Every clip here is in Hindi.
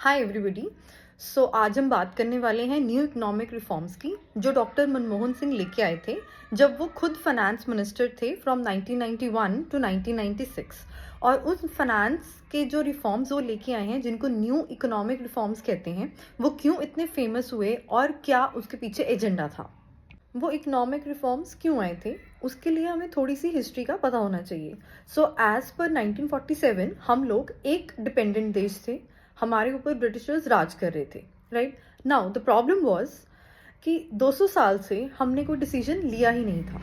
Hi everybody. आज हम बात करने वाले हैं न्यू इकोनॉमिक रिफॉर्म्स की जो डॉक्टर मनमोहन सिंह लेके आए थे जब वो खुद फाइनेंस मिनिस्टर थे फ्रॉम 1991 टू 1996। और उस फाइनेंस के जो रिफॉर्म्स वो लेके आए हैं जिनको न्यू इकोनॉमिक रिफॉर्म्स कहते हैं, वो क्यों इतने फेमस हुए और क्या उसके पीछे एजेंडा था। वो इकोनॉमिक रिफॉर्म्स क्यों आए थे उसके लिए हमें थोड़ी सी हिस्ट्री का पता होना चाहिए। एज पर 1947 हम लोग एक डिपेंडेंट देश थे, हमारे ऊपर ब्रिटिशर्स राज कर रहे थे। Right now the problem was कि 200 साल से हमने कोई डिसीजन लिया ही नहीं था,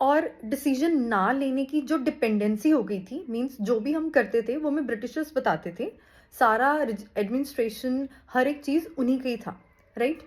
और डिसीजन ना लेने की जो डिपेंडेंसी हो गई थी, मींस जो भी हम करते थे वो हमें ब्रिटिशर्स बताते थे, सारा एडमिनिस्ट्रेशन हर एक चीज़ उन्हीं का ही था। राइट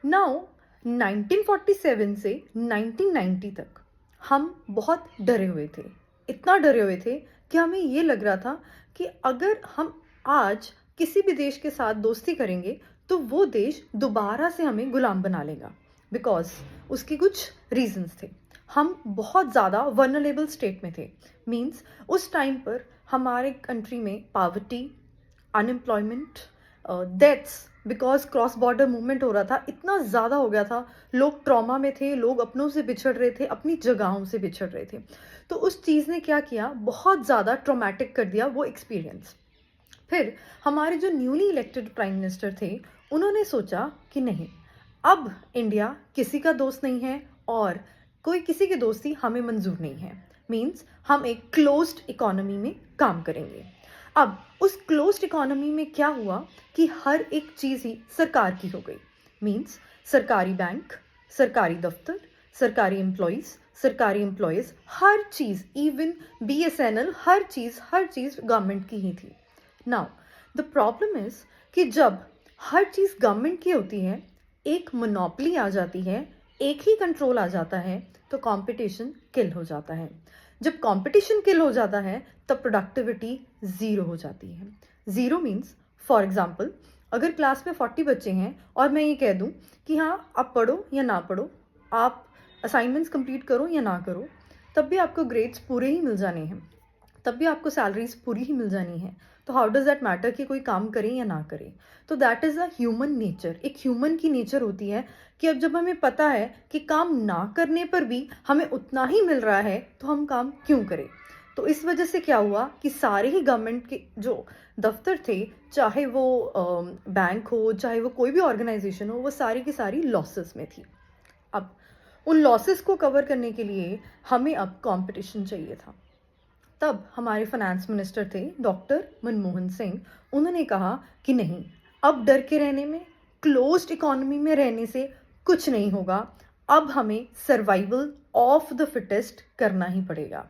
नाउ 1947 से 1990 तक हम बहुत डरे हुए थे, इतना डरे हुए थे कि हमें ये लग रहा था कि अगर हम आज किसी भी देश के साथ दोस्ती करेंगे तो वो देश दोबारा से हमें गुलाम बना लेगा, बिकॉज उसके कुछ रीजंस थे। हम बहुत ज़्यादा वर्नरेबल स्टेट में थे, मींस उस टाइम पर हमारे कंट्री में poverty, unemployment, deaths, because cross border movement हो रहा था, इतना ज़्यादा हो गया था, लोग ट्रॉमा में थे, लोग अपनों से बिछड़ रहे थे, अपनी जगहों से बिछड़ रहे थे। तो उस चीज़ ने क्या किया, बहुत ज़्यादा ट्रॉमेटिक कर दिया वो एक्सपीरियंस। फिर हमारे जो न्यूली इलेक्टेड प्राइम मिनिस्टर थे उन्होंने सोचा कि नहीं, अब इंडिया किसी का दोस्त नहीं है और कोई किसी की दोस्ती हमें मंजूर नहीं है। मींस हम एक क्लोज्ड इकोनॉमी में काम करेंगे। अब उस क्लोज्ड इकोनॉमी में क्या हुआ कि हर एक चीज़ ही सरकार की हो गई। मींस सरकारी बैंक, सरकारी दफ्तर, सरकारी एम्प्लॉयज़, हर चीज़, इवन BSNL, हर चीज़ गवर्नमेंट की ही थी। नाउ द प्रॉब्लम इज कि जब हर चीज़ गवर्नमेंट की होती है, एक मोनोपोली आ जाती है, एक ही कंट्रोल आ जाता है, तो कंपटीशन किल हो जाता है। जब कंपटीशन किल हो जाता है तब प्रोडक्टिविटी ज़ीरो हो जाती है। ज़ीरो मीन्स, फॉर एग्जाम्पल, अगर क्लास में 40 बच्चे हैं और मैं ये कह दूँ कि हाँ आप पढ़ो या ना पढ़ो, आप असाइनमेंट्स कंप्लीट करो या ना करो, तब भी आपको ग्रेड्स पूरे ही मिल जाने हैं, तब भी आपको सैलरीज पूरी ही मिल जानी है। तो हाउ डज दैट मैटर कि कोई काम करे या ना करे। तो that is a human nature. एक ह्यूमन की नेचर होती है कि अब जब हमें पता है कि काम ना करने पर भी हमें उतना ही मिल रहा है तो हम काम क्यों करें। तो इस वजह से क्या हुआ कि सारे ही गवर्नमेंट के जो दफ्तर थे, चाहे वो बैंक हो, चाहे वो कोई भी ऑर्गेनाइजेशन हो, वो सारी की सारी लॉसेस में थी। अब उन लॉसेस को कवर करने के लिए हमें अब कंपटीशन चाहिए था। तब हमारे फाइनेंस मिनिस्टर थे डॉक्टर मनमोहन सिंह। उन्होंने कहा कि नहीं, अब डर के रहने में, क्लोज्ड इकोनॉमी में रहने से कुछ नहीं होगा, अब हमें सर्वाइवल ऑफ द फिटेस्ट करना ही पड़ेगा।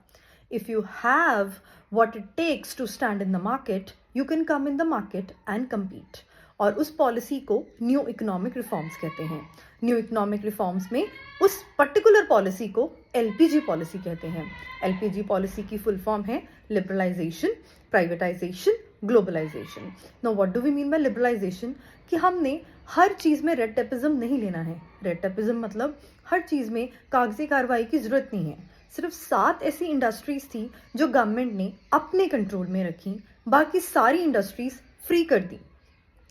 If you have what it takes to stand in the market, you can come in the market and compete। और उस पॉलिसी को न्यू इकोनॉमिक रिफॉर्म्स कहते हैं। न्यू इकोनॉमिक रिफॉर्म्स में उस पर्टिकुलर पॉलिसी को LPG पॉलिसी कहते हैं। LPG पॉलिसी की फुल फॉर्म है liberalisation, privatisation, globalisation. Now what do we mean by liberalisation? कि हमने हर चीज़ में रेड टेपिज्म नहीं लेना है। रेड टेपिज्म मतलब हर चीज़ में कागजी कार्रवाई की ज़रूरत नहीं है। सिर्फ 7 ऐसी इंडस्ट्रीज थी जो गवर्नमेंट ने अपने कंट्रोल में रखी, बाकी सारी इंडस्ट्रीज फ्री कर दी।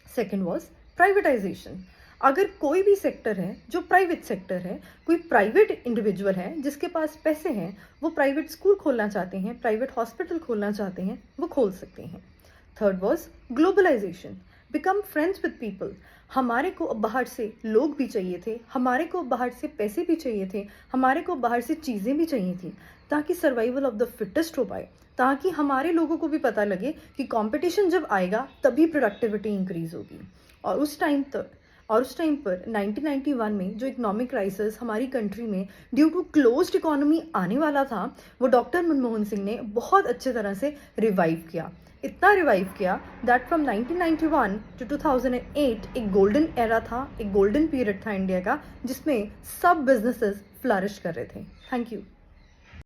Second was privatisation. अगर कोई भी सेक्टर है जो प्राइवेट सेक्टर है, कोई प्राइवेट इंडिविजुअल है जिसके पास पैसे हैं, वो प्राइवेट स्कूल खोलना चाहते हैं, प्राइवेट हॉस्पिटल खोलना चाहते हैं, वो खोल सकते हैं। Third was globalisation, become friends with people. हमारे को बाहर से लोग भी चाहिए थे, हमारे को बाहर से पैसे भी चाहिए थे, हमारे को बाहर से चीज़ें भी चाहिए थी, ताकि सर्वाइवल ऑफ द फिटेस्ट हो पाए, ताकि हमारे लोगों को भी पता लगे कि कंपटीशन जब आएगा तभी प्रोडक्टिविटी इंक्रीज होगी। और उस टाइम पर 1991 में जो इकोनॉमिक क्राइसिस हमारी कंट्री में ड्यू टू क्लोज्ड इकोनॉमी आने वाला था, वो डॉक्टर मनमोहन सिंह ने बहुत अच्छे तरह से रिवाइव किया। इतना रिवाइव किया दैट फ्रॉम 1991 टू 2008 एक गोल्डन एरा था, एक गोल्डन पीरियड था इंडिया का, जिसमें सब बिजनेसेस फ्लरिश कर रहे थे। Thank you.